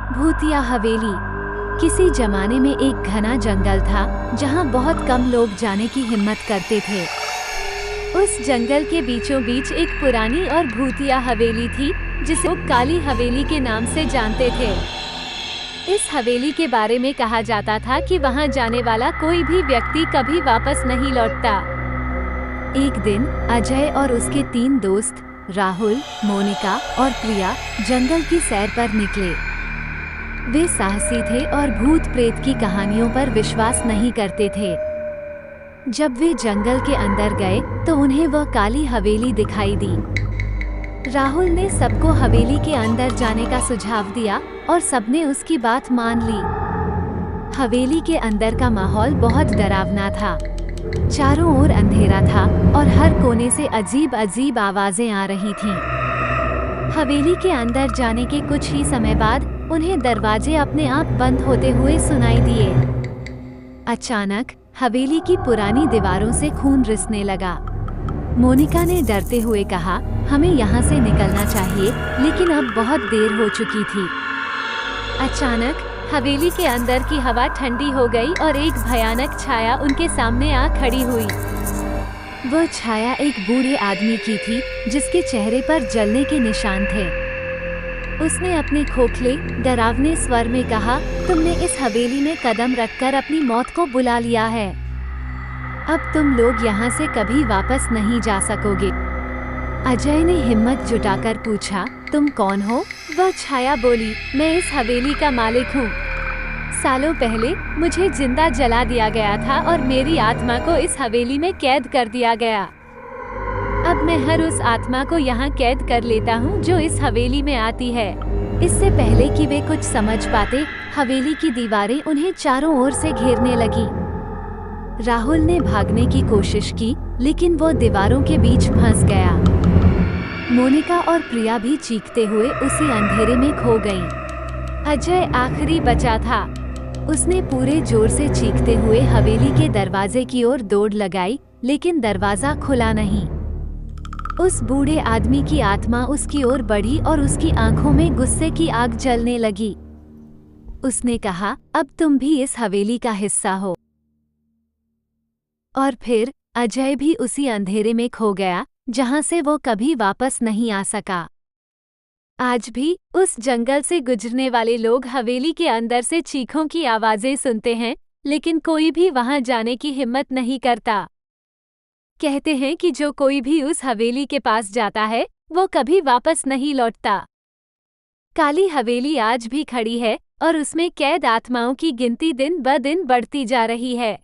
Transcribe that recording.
भूतिया हवेली। किसी जमाने में एक घना जंगल था जहाँ बहुत कम लोग जाने की हिम्मत करते थे। उस जंगल के बीचों बीच एक पुरानी और भूतिया हवेली थी जिसे लोग काली हवेली के नाम से जानते थे। इस हवेली के बारे में कहा जाता था कि वहाँ जाने वाला कोई भी व्यक्ति कभी वापस नहीं लौटता। एक दिन अजय और उसके 3 दोस्त राहुल, मोनिका और प्रिया जंगल की सैर पर निकले। वे साहसी थे और भूत प्रेत की कहानियों पर विश्वास नहीं करते थे। जब वे जंगल के अंदर गए तो उन्हें वह काली हवेली दिखाई दी। राहुल ने सबको हवेली के अंदर जाने का सुझाव दिया और सबने उसकी बात मान ली। हवेली के अंदर का माहौल बहुत डरावना था। चारों ओर अंधेरा था और हर कोने से अजीब अजीब आवाजें आ रही थीं। हवेली के अंदर जाने के कुछ ही समय बाद उन्हें दरवाजे अपने आप बंद होते हुए सुनाई दिए। अचानक हवेली की पुरानी दीवारों से खून रिसने लगा। मोनिका ने डरते हुए कहा, हमें यहाँ से निकलना चाहिए, लेकिन अब बहुत देर हो चुकी थी। अचानक हवेली के अंदर की हवा ठंडी हो गई और एक भयानक छाया उनके सामने आ खड़ी हुई। वह छाया एक बूढ़े आदमी की थी जिसके चेहरे पर जलने के निशान थे। उसने अपने खोखले, डरावने स्वर में कहा, तुमने इस हवेली में कदम रखकर अपनी मौत को बुला लिया है। अब तुम लोग यहाँ से कभी वापस नहीं जा सकोगे। अजय ने हिम्मत जुटाकर पूछा, तुम कौन हो? वह छाया बोली, मैं इस हवेली का मालिक हूँ। सालों पहले मुझे जिंदा जला दिया गया था और मेरी आत्मा को इस हवेली में कैद कर दिया गया। अब मैं हर उस आत्मा को यहाँ कैद कर लेता हूँ जो इस हवेली में आती है। इससे पहले कि वे कुछ समझ पाते, हवेली की दीवारें उन्हें चारों ओर से घेरने लगी। राहुल ने भागने की कोशिश की, लेकिन वो दीवारों के बीच फंस गया। मोनिका और प्रिया भी चीखते हुए उसी अंधेरे में खो गईं। अजय आखिरी बचा था। उसने पूरे जोर से चीखते हुए हवेली के दरवाजे की ओर दौड़ लगाई, लेकिन दरवाजा खुला नहीं। उस बूढ़े आदमी की आत्मा उसकी ओर बढ़ी और उसकी आंखों में गुस्से की आग जलने लगी। उसने कहा, अब तुम भी इस हवेली का हिस्सा हो। और फिर अजय भी उसी अंधेरे में खो गया, जहां से वो कभी वापस नहीं आ सका। आज भी उस जंगल से गुजरने वाले लोग हवेली के अंदर से चीखों की आवाजें सुनते हैं, लेकिन कोई भी वहां जाने की हिम्मत नहीं करता। कहते हैं कि जो कोई भी उस हवेली के पास जाता है, वो कभी वापस नहीं लौटता। काली हवेली आज भी खड़ी है और उसमें कैद आत्माओं की गिनती दिन ब दिन बढ़ती जा रही है।